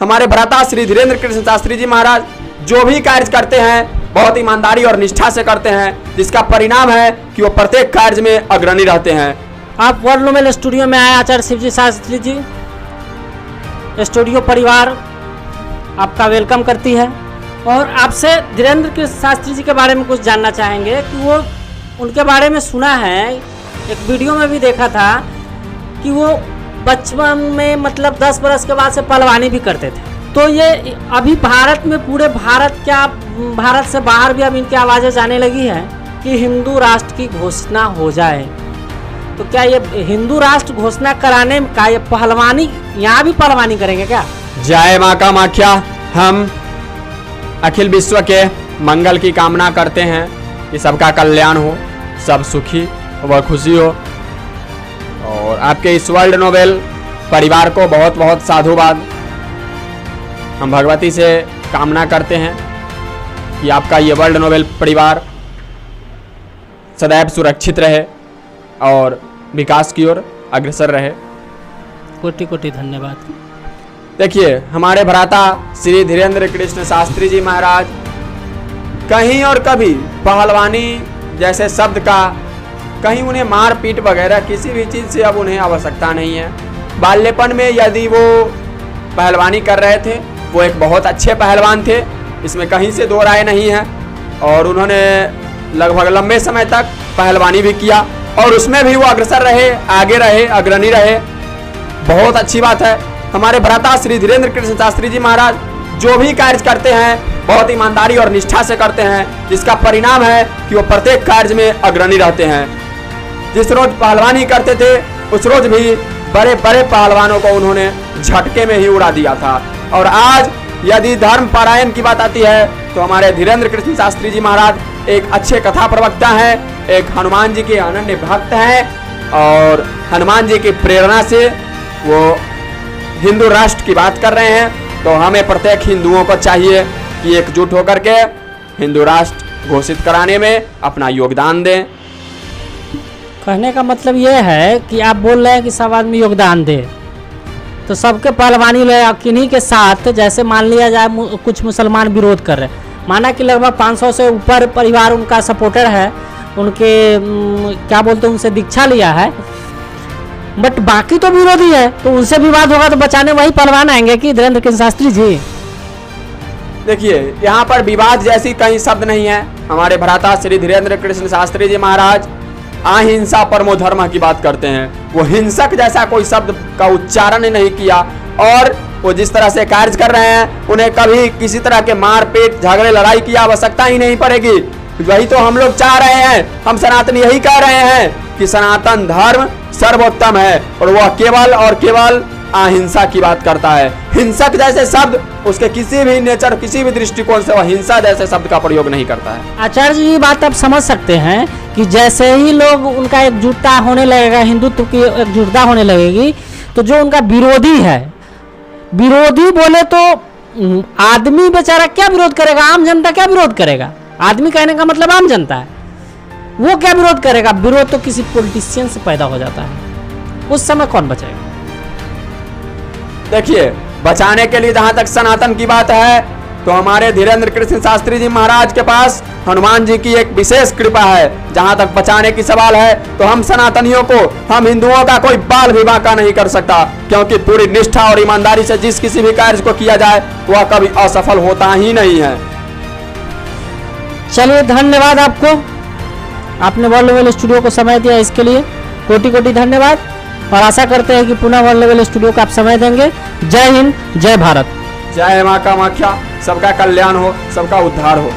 हमारे भ्राता श्री धीरेन्द्र कृष्ण शास्त्री जी महाराज जो भी कार्य करते हैं बहुत ईमानदारी और निष्ठा से करते हैं, जिसका परिणाम है कि वो प्रत्येक कार्य में अग्रणी रहते हैं। आप वर्ल्ड नोबेल स्टूडियो में आए आचार्य शिवजी शास्त्री जी, स्टूडियो परिवार आपका वेलकम करती है और आपसे धीरेन्द्र कृष्ण शास्त्री जी के बारे में कुछ जानना चाहेंगे कि वो उनके बारे में सुना है, एक वीडियो में भी देखा था कि वो बचपन में मतलब 10 बरस के बाद से पहलवानी भी करते थे। तो ये अभी भारत में पूरे भारत से बाहर भी अब इनकी आवाज़ें जाने लगी है कि हिंदू राष्ट्र की घोषणा हो जाए। तो क्या ये हिंदू राष्ट्र घोषणा कराने का ये पहलवानी यहाँ भी पहलवानी करेंगे क्या? जय माँ कामाख्या। हम अखिल विश्व के मंगल की कामना करते हैं कि सबका कल्याण हो, सब सुखी व खुशी हो। और आपके इस वर्ल्ड नोबेल परिवार को बहुत बहुत साधुवाद। हम भगवती से कामना करते हैं कि आपका ये वर्ल्ड नोबेल परिवार सदैव सुरक्षित रहे और विकास की ओर अग्रसर रहे। कोटि कोटि धन्यवाद। देखिए, हमारे भ्राता श्री धीरेन्द्र कृष्ण शास्त्री जी महाराज कहीं और कभी पहलवानी जैसे शब्द का, कहीं उन्हें मार पीट वगैरह किसी भी चीज़ से अब उन्हें आवश्यकता नहीं है। बाल्यपन में यदि वो पहलवानी कर रहे थे, वो एक बहुत अच्छे पहलवान थे, इसमें कहीं से दो राय नहीं है। और उन्होंने लगभग लंबे समय तक पहलवानी भी किया और उसमें भी वो अग्रसर रहे, आगे रहे, अग्रणी रहे। बहुत अच्छी बात है। हमारे भ्राता श्री धीरेन्द्र कृष्ण शास्त्री जी महाराज जो भी कार्य करते हैं बहुत ईमानदारी और निष्ठा से करते हैं, जिसका परिणाम है कि वो प्रत्येक कार्य में अग्रणी रहते हैं। जिस रोज पहलवानी करते थे उस रोज भी बड़े बड़े पहलवानों को उन्होंने झटके में ही उड़ा दिया था। और आज यदि धर्म पारायण की बात आती है तो हमारे धीरेन्द्र कृष्ण शास्त्री जी महाराज एक अच्छे कथा प्रवक्ता हैं, एक हनुमान जी के अनन्य भक्त हैं और हनुमान जी की प्रेरणा से वो हिंदू राष्ट्र की बात कर रहे हैं। तो हमें प्रत्येक हिंदुओं को चाहिए कि एकजुट होकर के हिंदू राष्ट्र घोषित कराने में अपना योगदान दें। कहने का मतलब ये है कि आप बोल रहे हैं कि सब आदमी योगदान दे, तो सबके पहलवानी किन्हीं के साथ, जैसे मान लिया जाए कुछ मुसलमान विरोध कर रहे हैं, माना कि लगभग 500 से ऊपर परिवार उनका सपोर्टर है, उनके क्या बोलते हैं उनसे दीक्षा लिया है, बट बाकी तो विरोधी है, तो उनसे विवाद होगा तो बचाने वही पहलवान आएंगे कि धीरेन्द्र कृष्ण शास्त्री जी? देखिए, यहाँ पर विवाद जैसी कहीं शब्द नहीं है। हमारे भ्राता श्री धीरेन्द्र कृष्ण शास्त्री जी महाराज अहिंसा परमो धर्म की बात करते हैं। वो हिंसक जैसा कोई शब्द का उच्चारण नहीं किया और वो जिस तरह से कार्य कर रहे हैं उन्हें कभी किसी तरह के मारपीट झगड़े लड़ाई की आवश्यकता ही नहीं पड़ेगी। वही तो हम लोग चाह रहे हैं। हम सनातन यही कह रहे हैं कि सनातन धर्म सर्वोत्तम है और वह केवल और केवल अहिंसा की बात करता है। हिंसक जैसे शब्द उसके किसी भी नेचर, किसी भी दृष्टिकोण से वह हिंसा जैसे शब्द का प्रयोग नहीं करता है। आचार्य जी, ये बात आप समझ सकते हैं कि जैसे ही लोग उनका एकजुटता होने लगेगा, हिंदुत्व की एकजुटता होने लगेगी, तो जो उनका विरोधी है, विरोधी बोले तो आदमी बेचारा क्या विरोध करेगा? आम जनता क्या विरोध करेगा? आदमी कहने का मतलब आम जनता है, वो क्या विरोध करेगा? विरोध तो किसी पॉलिटिशियन से पैदा हो जाता है, उस समय कौन बचेगा? देखिए, बचाने के लिए जहां तक सनातन की बात है तो हमारे धीरेन्द्र कृष्ण शास्त्री जी महाराज के पास हनुमान जी की एक विशेष कृपा है। जहां तक बचाने की सवाल है तो हम सनातनियों को, हम हिंदुओं का कोई बाल भी बांका नहीं कर सकता, क्योंकि पूरी निष्ठा और ईमानदारी से जिस किसी भी कार्य को किया जाए वह कभी असफल होता ही नहीं है। चलिए, धन्यवाद आपको, आपने वर्ल्ड नोबेल स्टूडियो को समय दिया, इसके लिए कोटि कोटि धन्यवाद। और आशा करते हैं कि पुनः वर्ल्ड नोबेल स्टूडियो को आप समय देंगे। जय हिंद, जय भारत। जय माँ कामाख्या। सबका कल्याण हो, सबका उद्धार हो।